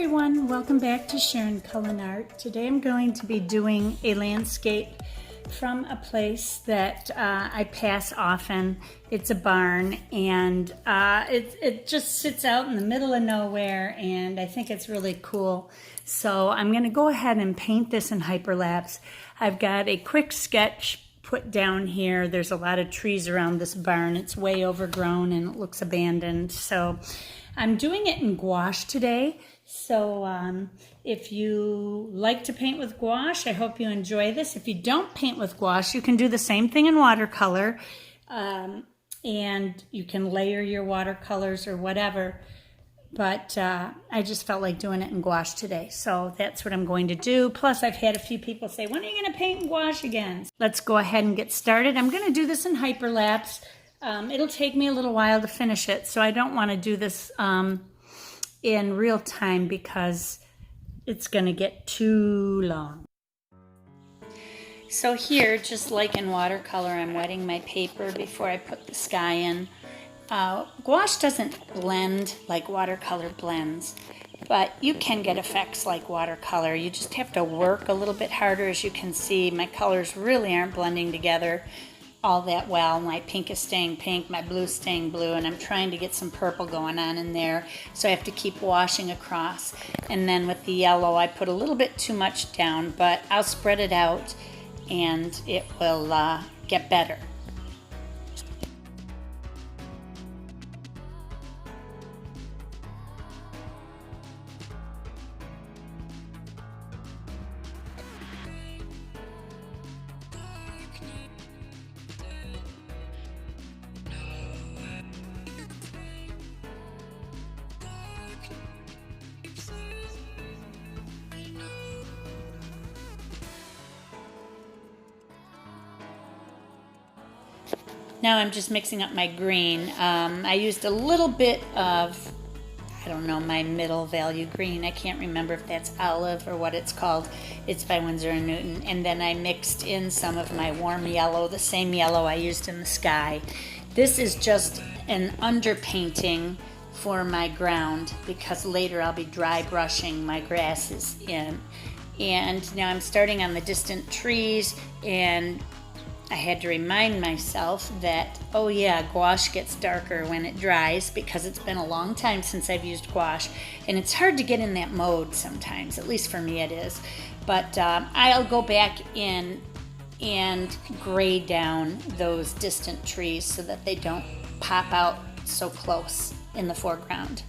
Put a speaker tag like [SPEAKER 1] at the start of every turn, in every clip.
[SPEAKER 1] everyone, welcome back to sharoncullenart. Today I'm going to be doing a landscape from a place that I pass often. It's a barn, and it just sits out in the middle of nowhere, and I think it's really cool. So I'm going to go ahead and paint this in hyperlapse. I've got a quick sketch put down here. There's a lot of trees around this barn. It's way overgrown and it looks abandoned. So I'm doing it in gouache today. So if you like to paint with gouache, I hope you enjoy this. If you don't paint with gouache, you can do the same thing in watercolor, and you can layer your watercolors or whatever. But I just felt like doing it in gouache today, so that's what I'm going to do. Plus, I've had a few people say, when are you going to paint in gouache again? Let's go ahead and get started. I'm going to do this in hyperlapse. It'll take me a little while to finish it, so I don't want to do this in real time because it's going to get too long. So here, just like in watercolor, I'm wetting my paper before I put the sky in. Gouache doesn't blend like watercolor blends, but you can get effects like watercolor. You just have to work a little bit harder. As you can see, my colors really aren't blending together all that well. My pink is staying pink, my blue is staying blue, and I'm trying to get some purple going on in there, so I have to keep washing across. And then with the yellow, I put a little bit too much down, but I'll spread it out and it will get better. Now I'm just mixing up my green. I used a little bit of, I don't know, my middle value green. I can't remember if that's olive or what it's called. It's by Winsor & Newton. And then I mixed in some of my warm yellow, the same yellow I used in the sky. This is just an underpainting for my ground because later I'll be dry brushing my grasses in. And now I'm starting on the distant trees, and I had to remind myself that, oh yeah, gouache gets darker when it dries because it's been a long time since I've used gouache, and it's hard to get in that mode sometimes, at least for me it is. But I'll go back in and gray down those distant trees so that they don't pop out so close in the foreground.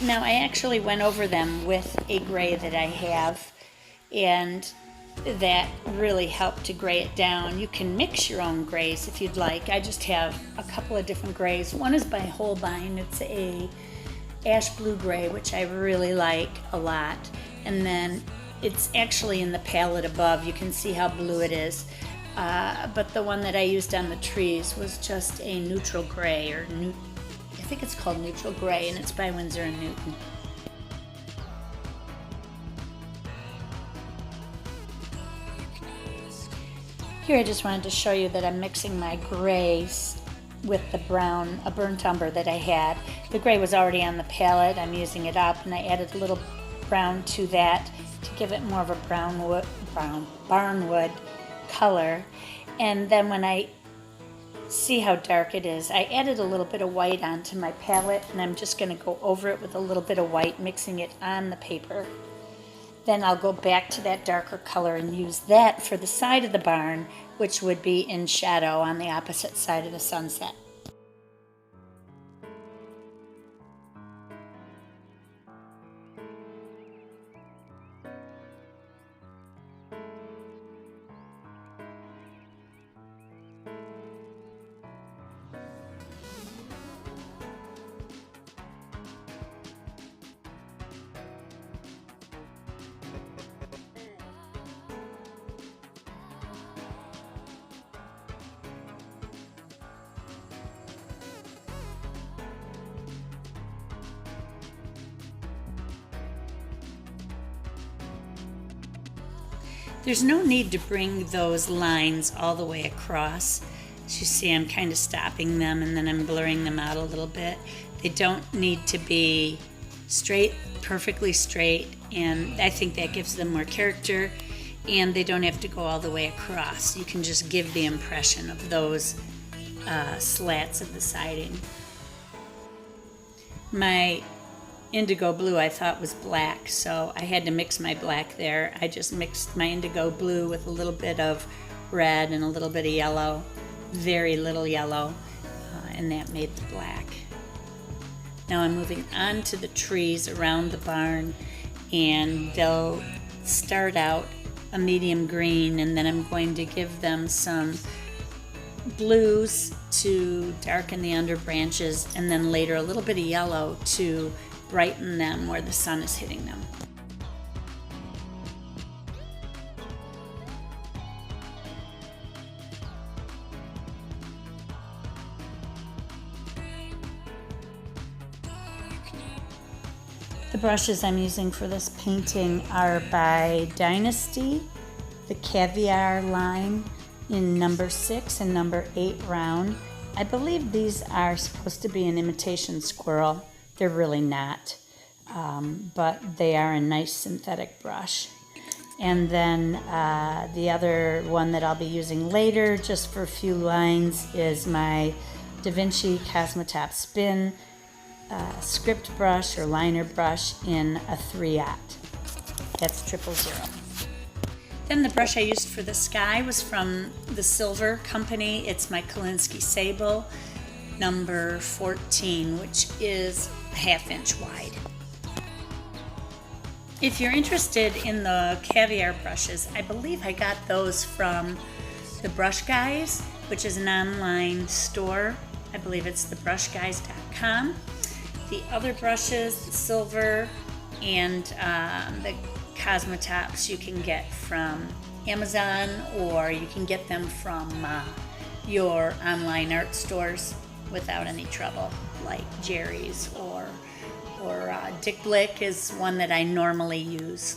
[SPEAKER 1] Now I actually went over them with a gray that I have, and that really helped to gray it down. You can mix your own grays if you'd like. I just have a couple of different grays. One is by Holbein. It's a ash blue gray, which I really like a lot. And then it's actually in the palette above. You can see how blue it is. But the one that I used on the trees was just a neutral gray, or I think it's called Neutral Gray, and it's by Winsor & Newton. Here I just wanted to show you that I'm mixing my grays with the brown, a burnt umber that I had. The gray was already on the palette. I'm using it up, and I added a little brown to that to give it more of a barnwood color. And then when I see how dark it is, I added a little bit of white onto my palette, and I'm just going to go over it with a little bit of white, mixing it on the paper. Then I'll go back to that darker color and use that for the side of the barn, which would be in shadow on the opposite side of the sunset. There's no need to bring those lines all the way across. As you see, I'm kind of stopping them and then I'm blurring them out a little bit. They don't need to be straight, perfectly straight, and I think that gives them more character, and they don't have to go all the way across. You can just give the impression of those slats of the siding. My indigo blue I thought was black, so I had to mix my black there. I just mixed my indigo blue with a little bit of red and a little bit of yellow, very little yellow, and that made the black. Now I'm moving on to the trees around the barn, and they'll start out a medium green, and then I'm going to give them some blues to darken the under branches, and then later a little bit of yellow to brighten them where the sun is hitting them. The brushes I'm using for this painting are by Dynasty, the Caviar line in number 6 and number 8 round. I believe these are supposed to be an imitation squirrel. They're really not, but they are a nice synthetic brush. And then the other one that I'll be using later, just for a few lines, is my Da Vinci Cosmotop Spin script brush or liner brush in a 3/0. That's 000. Then the brush I used for the sky was from the Silver Company. It's my Kolinsky Sable number 14, which is a 1/2 inch wide. If you're interested in the Caviar brushes, I believe I got those from the Brush Guys, which is an online store. I believe it's thebrushguys.com. The other brushes, the silver and the Cosmotops, you can get from Amazon, or you can get them from your online art stores without any trouble, like Jerry's or Dick Blick is one that I normally use.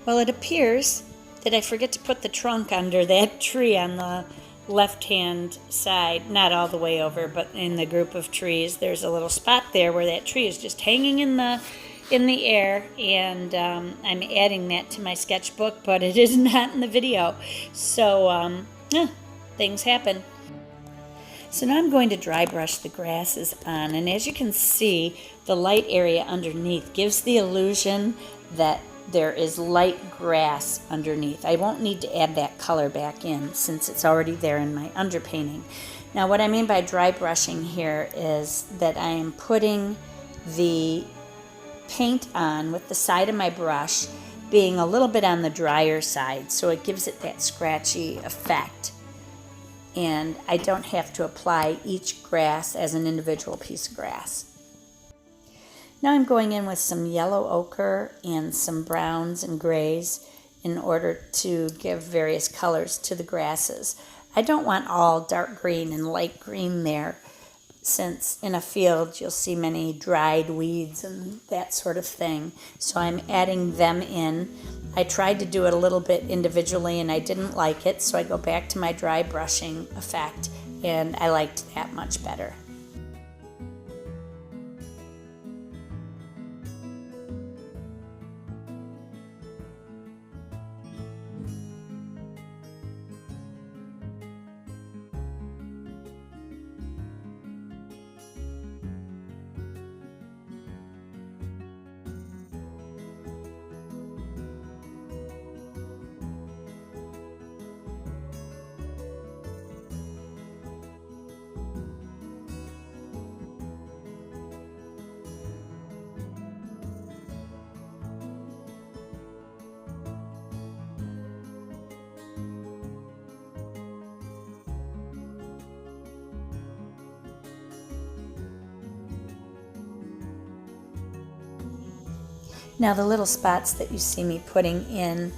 [SPEAKER 1] Well, it appears that I forget to put the trunk under that tree on the left-hand side, not all the way over, but in the group of trees. There's a little spot there where that tree is just hanging in the air, and I'm adding that to my sketchbook, but it is not in the video. So, things happen. So now I'm going to dry brush the grasses on, and as you can see, the light area underneath gives the illusion that there is light grass underneath. I won't need to add that color back in since it's already there in my underpainting. Now what I mean by dry brushing here is that I am putting the paint on with the side of my brush being a little bit on the drier side, so it gives it that scratchy effect. And I don't have to apply each grass as an individual piece of grass. Now I'm going in with some yellow ochre and some browns and grays in order to give various colors to the grasses. I don't want all dark green and light green there, since in a field you'll see many dried weeds and that sort of thing. So I'm adding them in. I tried to do it a little bit individually and I didn't like it, so I go back to my dry brushing effect, and I liked that much better. Now the little spots that you see me putting in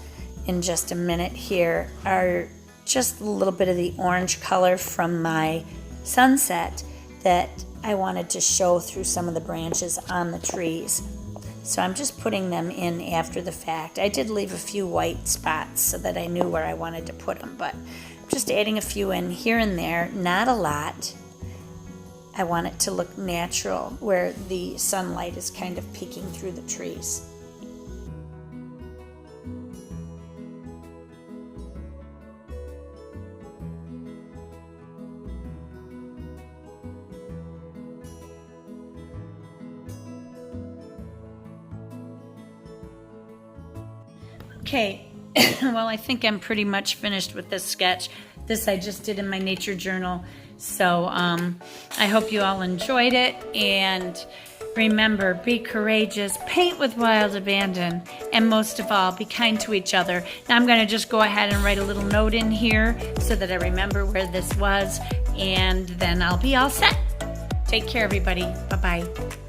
[SPEAKER 1] just a minute here are just a little bit of the orange color from my sunset that I wanted to show through some of the branches on the trees. So I'm just putting them in after the fact. I did leave a few white spots so that I knew where I wanted to put them, but I'm just adding a few in here and there, not a lot. I want it to look natural where the sunlight is kind of peeking through the trees. Okay, well, I think I'm pretty much finished with this sketch. This I just did in my nature journal. So I hope you all enjoyed it. And remember, be courageous, paint with wild abandon, and most of all, be kind to each other. Now I'm going to just go ahead and write a little note in here so that I remember where this was, and then I'll be all set. Take care, everybody. Bye-bye.